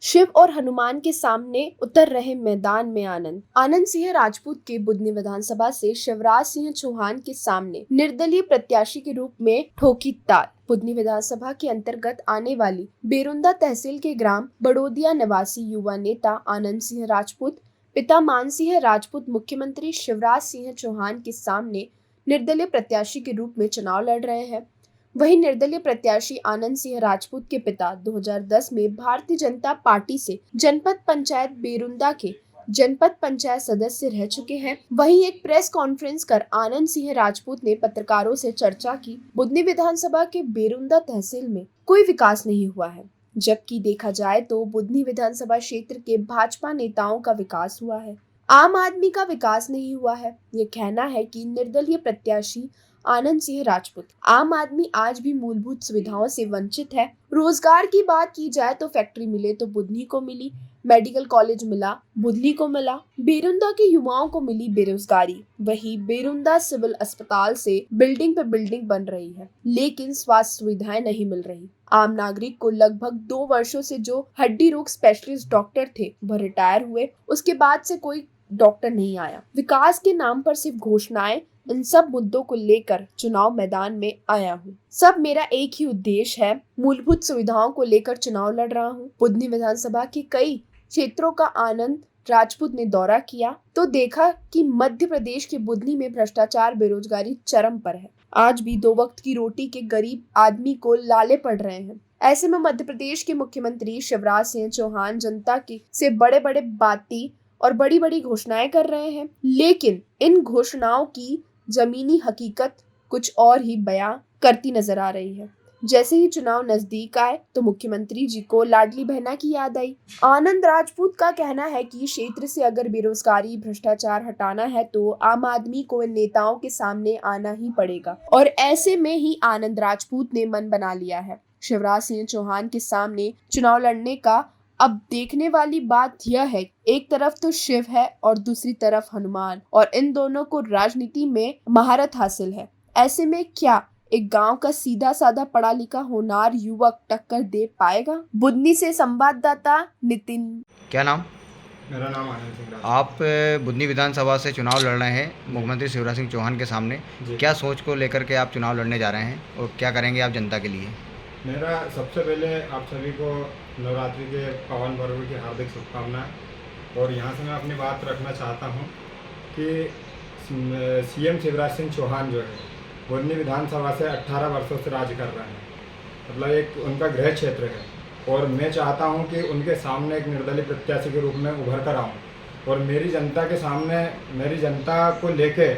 शिव और हनुमान के सामने उतर रहे मैदान में आनंद सिंह राजपूत के बुधनी विधानसभा से शिवराज सिंह चौहान के सामने निर्दलीय प्रत्याशी के रूप में ठोकी ताल। बुधनी विधानसभा के अंतर्गत आने वाली बेरुंदा तहसील के ग्राम बड़ोदिया निवासी युवा नेता आनंद सिंह राजपूत पिता मान सिंह राजपूत मुख्यमंत्री शिवराज सिंह चौहान के सामने निर्दलीय प्रत्याशी के रूप में चुनाव लड़ रहे हैं। वहीं निर्दलीय प्रत्याशी आनंद सिंह राजपूत के पिता 2010 में भारतीय जनता पार्टी से जनपद पंचायत बेरुंदा के जनपद पंचायत सदस्य रह चुके हैं। वहीं एक प्रेस कॉन्फ्रेंस कर आनंद सिंह राजपूत ने पत्रकारों से चर्चा की। बुधनी विधानसभा के बेरुंदा तहसील में कोई विकास नहीं हुआ है, जबकि देखा जाए तो बुधनी विधानसभा क्षेत्र के भाजपा नेताओं का विकास हुआ है, आम आदमी का विकास नहीं हुआ है। ये कहना है कि निर्दलीय प्रत्याशी आनंद सिंह राजपूत। आम आदमी आज भी मूलभूत सुविधाओं से वंचित है। रोजगार की बात की जाए तो फैक्ट्री मिले तो बुधनी को मिली, मेडिकल कॉलेज मिला बुधनी को मिला, बेरुंदा के युवाओं को मिली बेरोजगारी। वहीं बेरुंदा सिविल अस्पताल से बिल्डिंग पे बिल्डिंग बन रही है, लेकिन स्वास्थ्य सुविधाएं नहीं मिल रही। आम नागरिक को लगभग 2 वर्षों से जो हड्डी रोग स्पेशलिस्ट डॉक्टर थे वह रिटायर हुए, उसके बाद से कोई डॉक्टर नहीं आया। विकास के नाम पर सिर्फ घोषणाएं। इन सब मुद्दों को लेकर चुनाव मैदान में आया हूँ। सब मेरा एक ही उद्देश्य है, मूलभूत सुविधाओं को लेकर चुनाव लड़ रहा हूँ। बुधनी विधानसभा के कई क्षेत्रों का आनंद राजपूत ने दौरा किया तो देखा कि मध्य प्रदेश के बुधनी में भ्रष्टाचार बेरोजगारी चरम पर है। आज भी 2 वक्त की रोटी के गरीब आदमी को लाले पड़ रहे हैं। ऐसे में मध्य प्रदेश के मुख्यमंत्री शिवराज सिंह चौहान जनता की से बड़े बड़े बातें और बड़ी बड़ी घोषणाएं कर रहे हैं, लेकिन इन घोषणाओं की जमीनी हकीकत कुछ और ही बयां करती नजर आ रही है। जैसे ही चुनाव नजदीक आए तो मुख्यमंत्री जी को लाडली बहना की याद आई। आनंद राजपूत का कहना है कि क्षेत्र से अगर बेरोजगारी भ्रष्टाचार हटाना है तो आम आदमी को इन नेताओं के सामने आना ही पड़ेगा, और ऐसे में ही आनंद राजपूत ने मन बना लिया है शिवराज सिंह चौहान के सामने चुनाव लड़ने का। अब देखने वाली बात यह है, एक तरफ तो शिव है और दूसरी तरफ हनुमान, और इन दोनों को राजनीति में महारत हासिल है। ऐसे में क्या एक गांव का सीधा साधा पढ़ा लिखा होनहार युवक टक्कर दे पाएगा? बुधनी से संवाददाता नितिन। क्या नाम? मेरा नाम आनंद सिंह राजपूत। आप बुधनी विधानसभा से चुनाव लड़ रहे हैं मुख्यमंत्री शिवराज सिंह चौहान के सामने। क्या सोच को लेकर के आप चुनाव लड़ने जा रहे हैं और क्या करेंगे आप जनता के लिए? मेरा सबसे पहले आप सभी को नवरात्रि के पावन पर्व की हार्दिक शुभकामनाएं। और यहाँ से मैं अपनी बात रखना चाहता हूँ कि सीएम शिवराज सिंह चौहान जो है बुधनी विधानसभा से 18 वर्षों से राज कर रहे हैं, मतलब एक उनका गृह क्षेत्र है। और मैं चाहता हूँ कि उनके सामने एक निर्दलीय प्रत्याशी के रूप में उभर कर आऊँ और मेरी जनता के सामने, मेरी जनता को लेके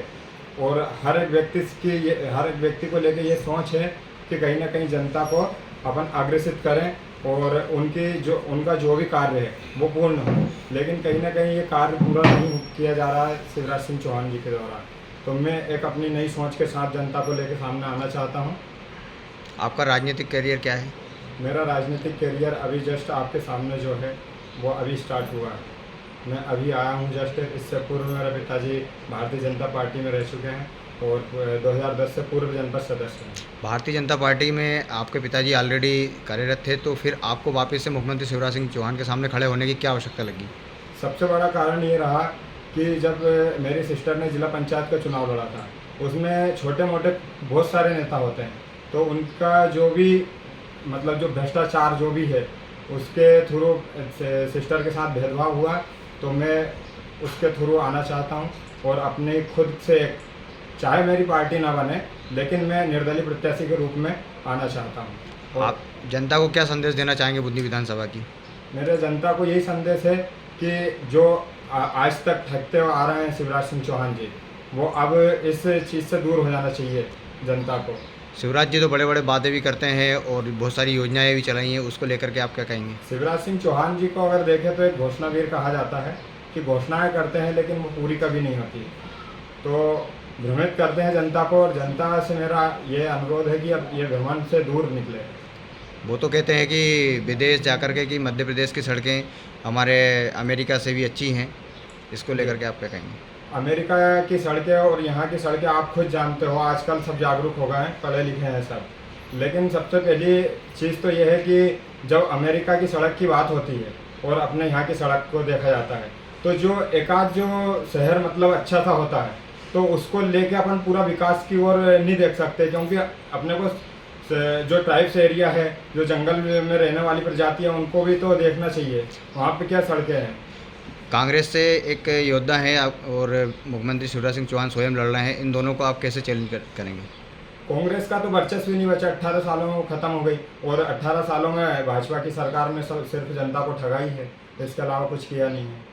और हर एक व्यक्ति को लेके ये सोच है कि कहीं ना कहीं जनता को अपन अग्रसित करें और उनका जो भी कार्य है वो पूर्ण हो। लेकिन कहीं ना कहीं ये कार्य पूरा नहीं किया जा रहा है शिवराज सिंह चौहान जी के द्वारा। तो मैं एक अपनी नई सोच के साथ जनता को लेकर सामने आना चाहता हूँ। आपका राजनीतिक करियर क्या है? मेरा राजनीतिक करियर अभी जस्ट आपके सामने जो है वो अभी स्टार्ट हुआ है। मैं अभी आया हूँ जस्ट। इससे पूर्व मेरे पिताजी भारतीय जनता पार्टी में रह चुके हैं और 2010 से पूर्व जनपद सदस्य हैं। भारतीय जनता पार्टी में आपके पिताजी ऑलरेडी कार्यरत थे, तो फिर आपको वापस से मुख्यमंत्री शिवराज सिंह चौहान के सामने खड़े होने की क्या आवश्यकता लगी? सबसे बड़ा कारण ये रहा कि जब मेरी सिस्टर ने जिला पंचायत का चुनाव लड़ा था, उसमें छोटे मोटे बहुत सारे नेता होते हैं, तो उनका जो भी मतलब जो भ्रष्टाचार जो भी है उसके थ्रू सिस्टर के साथ भेदभाव हुआ। तो मैं उसके थ्रू आना चाहता हूँ और अपने खुद से, चाहे मेरी पार्टी ना बने लेकिन मैं निर्दलीय प्रत्याशी के रूप में आना चाहता हूँ। आप जनता को क्या संदेश देना चाहेंगे बुधनी विधानसभा की? मेरे जनता को यही संदेश है कि जो आज तक ठगते हुए आ रहे हैं शिवराज सिंह चौहान जी, वो अब इस चीज़ से दूर हो जाना चाहिए जनता को। शिवराज जी तो बड़े बड़े वादे भी करते हैं और बहुत सारी योजनाएं भी चलाई हैं, उसको लेकर के आप क्या कहेंगे? शिवराज सिंह चौहान जी को अगर देखें तो एक घोषणावीर कहा जाता है कि घोषणाएं करते हैं लेकिन वो पूरी कभी नहीं होती, तो भ्रमित करते हैं जनता को। और जनता से मेरा ये अनुरोध है कि अब ये भ्रमण से दूर निकले। वो तो कहते हैं कि विदेश जाकर के कि मध्य प्रदेश की सड़कें हमारे अमेरिका से भी अच्छी हैं, इसको लेकर के आप क्या कहेंगे? अमेरिका की सड़कें और यहाँ की सड़कें आप खुद जानते हो, आजकल सब जागरूक हो गए हैं, पढ़े लिखे हैं सब। लेकिन सबसे पहली चीज़ तो ये है कि जब अमेरिका की सड़क की बात होती है और अपने यहाँ की सड़क को देखा जाता है, तो जो एकाध जो शहर मतलब अच्छा सा होता है तो उसको लेके अपन पूरा विकास की ओर नहीं देख सकते, क्योंकि अपने को जो ट्राइब्स एरिया है, जो जंगल में रहने वाली प्रजातियाँ, उनको भी तो देखना चाहिए। वहाँ पे क्या सड़कें हैं। कांग्रेस से एक योद्धा हैं और मुख्यमंत्री शिवराज सिंह चौहान स्वयं लड़ रहे हैं, इन दोनों को आप कैसे चैलेंज करेंगे? कांग्रेस का तो वर्चस्व ही नहीं बचा, 18 सालों में ख़त्म हो गई, और 18 सालों में भाजपा की सरकार ने सिर्फ जनता को ठगा ही है, इसके अलावा कुछ किया नहीं है।